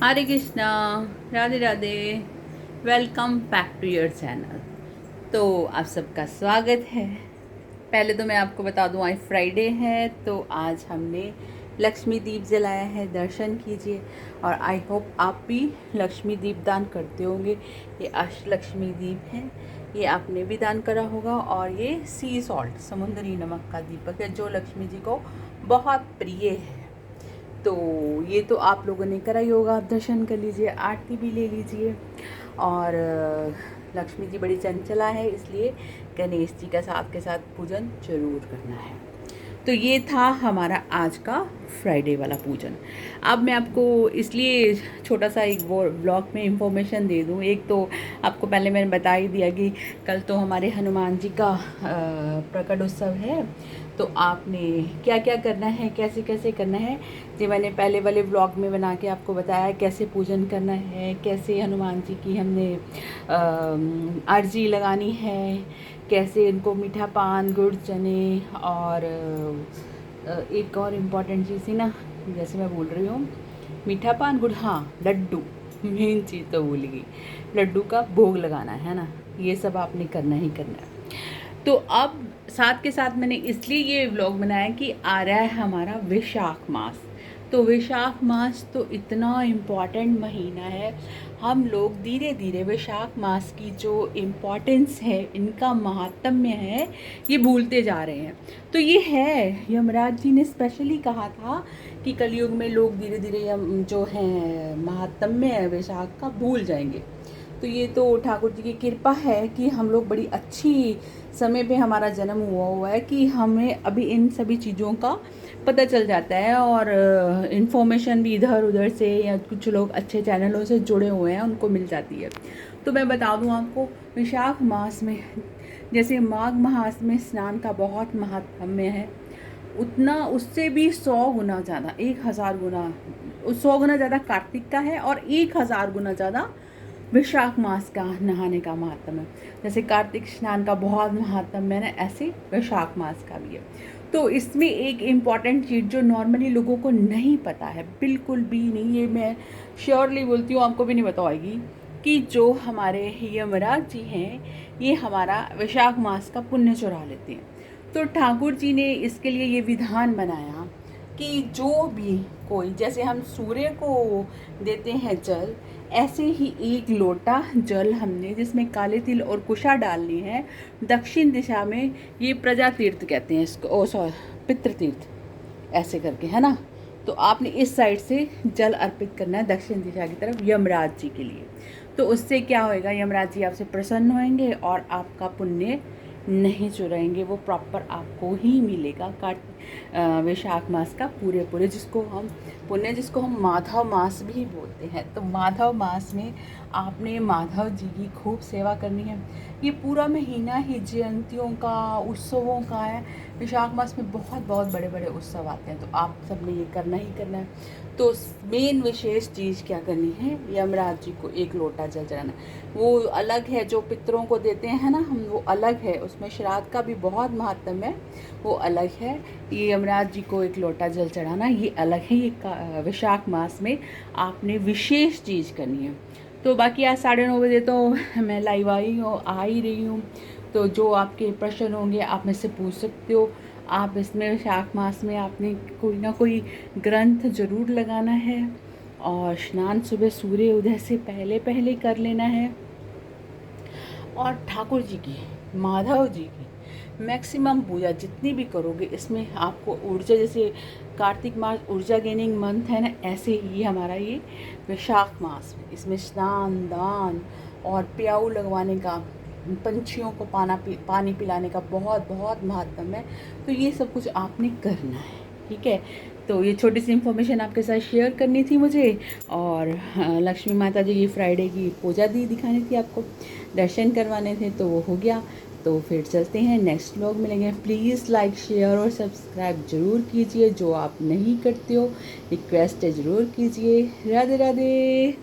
Hare Krishna, Radhe Radhe. Welcome back to your channel. तो आप सबका स्वागत है। पहले तो मैं आपको बता दूं, आज फ्राइडे है, तो आज हमने लक्ष्मी दीप जलाया है। दर्शन कीजिए। और आई होप आप भी लक्ष्मी दीप दान करते होंगे। ये अष्टलक्ष्मी दीप है, ये आपने भी दान करा होगा। और ये सी सॉल्ट, समुद्री नमक का दीपक है, जो लक्ष्मी जी को बहुत प्रिय है। तो ये तो आप लोगों ने करा ही होगा। आप दर्शन कर लीजिए, आरती भी ले लीजिए। और लक्ष्मी जी बड़ी चंचला है, इसलिए गणेश जी का साथ के साथ पूजन जरूर करना है। तो ये था हमारा आज का फ्राइडे वाला पूजन। अब मैं आपको इसलिए छोटा सा एक वो ब्लॉग में इंफॉर्मेशन दे दूँ। एक तो आपको पहले मैंने बता ही दिया कि कल तो हमारे हनुमान जी का प्रकट उत्सव है। तो आपने क्या क्या करना है, कैसे कैसे करना है, ये मैंने पहले वाले ब्लॉग में बना के आपको बताया। कैसे पूजन करना है, कैसे हनुमान जी की हमने अर्जी लगानी है, कैसे इनको मीठा पान, गुड़, चने और एक और इम्पॉर्टेंट चीज़ थी ना, जैसे मैं बोल रही हूँ, मीठा पान, गुड़, हाँ, लड्डू। मेन चीज़ तो भूल गई, लड्डू का भोग लगाना है ना। ये सब आपने करना ही करना है। तो अब साथ के साथ मैंने इसलिए ये व्लॉग बनाया कि आ रहा है हमारा वैशाख मास। तो वैशाख मास तो इतना इम्पॉर्टेंट महीना है। हम लोग धीरे धीरे वैशाख मास की जो इम्पोर्टेंस है, इनका महात्म्य है, ये भूलते जा रहे हैं। तो ये है, यमराज जी ने स्पेशली कहा था कि कलयुग में लोग धीरे धीरे जो है महात्म्य वैशाख का भूल जाएंगे। तो ये तो ठाकुर जी की कृपा है कि हम लोग बड़ी अच्छी समय पे हमारा जन्म हुआ है कि हमें अभी इन सभी चीज़ों का पता चल जाता है। और इन्फॉर्मेशन भी इधर उधर से, या कुछ लोग अच्छे चैनलों से जुड़े हुए हैं, उनको मिल जाती है। तो मैं बता दूं आपको, वैशाख मास में जैसे माघ मास में स्नान का बहुत महात्म्य है, उतना उससे भी 100 गुना ज़्यादा, 1000 गुना, 100 गुना ज़्यादा कार्तिक का है, और 1000 गुना ज़्यादा वैशाख मास का नहाने का महात्म है। जैसे कार्तिक स्नान का बहुत महात्म है ना, ऐसे वैशाख मास का भी है। तो इसमें एक इम्पॉर्टेंट चीज़ जो नॉर्मली लोगों को नहीं पता है, बिल्कुल भी नहीं, ये मैं श्योरली बोलती हूँ, आपको भी नहीं पता होगी, कि जो हमारे यमराज जी हैं, ये हमारा वैशाख मास का पुण्य चुरा लेते हैं। तो ठाकुर जी ने इसके लिए ये विधान बनाया कि जो भी कोई, जैसे हम सूर्य को देते हैं जल, ऐसे ही एक लोटा जल हमने, जिसमें काले तिल और कुशा डालनी है, दक्षिण दिशा में, ये प्रजा तीर्थ कहते हैं इसको, ओ सॉरी, पितृ तीर्थ, ऐसे करके, है ना। तो आपने इस साइड से जल अर्पित करना है दक्षिण दिशा की तरफ, यमराज जी के लिए। तो उससे क्या होएगा, यमराज जी आपसे प्रसन्न होंगे और आपका पुण्य नहीं चुराएंगे, वो प्रॉपर आपको ही मिलेगा। वैशाख मास का पूरे पूरे, जिसको हम पुण्य, जिसको हम माधव मास भी बोलते हैं। तो माधव मास में आपने माधव जी की खूब सेवा करनी है। ये पूरा महीना ही जयंतियों का, उत्सवों का है। वैशाख मास में बहुत बहुत बड़े बड़े उत्सव आते हैं, तो आप सब ने ये करना ही करना है। तो मेन विशेष चीज़ क्या करनी है, यमराज जी को एक लोटा जल चढ़ाना। वो अलग है, जो पितरों को देते हैं ना हम, वो अलग है, उसमें श्राद्ध का भी बहुत महत्व है, वो अलग है। ये यमराज जी को एक लोटा जल चढ़ाना, ये अलग है। ये वैशाख मास में आपने विशेष चीज़ करनी है। तो बाकी आज 9:30 बजे तो मैं लाइव आ ही रही हूँ। तो जो आपके प्रश्न होंगे आप मुझसे पूछ सकते हो। आप इसमें वैशाख मास में आपने कोई ना कोई ग्रंथ जरूर लगाना है, और स्नान सुबह सूर्य उदय से पहले पहले कर लेना है। और ठाकुर जी की, माधव जी की मैक्सिमम पूजा जितनी भी करोगे, इसमें आपको ऊर्जा, जैसे कार्तिक मास ऊर्जा गेनिंग मंथ है ना, ऐसे ही हमारा ये वैशाख मास, इसमें स्नान दान और प्याऊ लगवाने का, पंछियों को पानी पिलाने का बहुत बहुत महत्व है। तो ये सब कुछ आपने करना है, ठीक है। तो ये छोटी सी इन्फॉर्मेशन आपके साथ शेयर करनी थी मुझे। और लक्ष्मी माता जी की फ्राइडे की पूजा दी दिखानी थी आपको, दर्शन करवाने थे, तो वो हो गया। तो फिर चलते हैं, नेक्स्ट व्लॉग मिलेंगे। प्लीज़ लाइक, शेयर और सब्सक्राइब ज़रूर कीजिए, जो आप नहीं करते हो, रिक्वेस्ट है ज़रूर कीजिए। राधे राधे।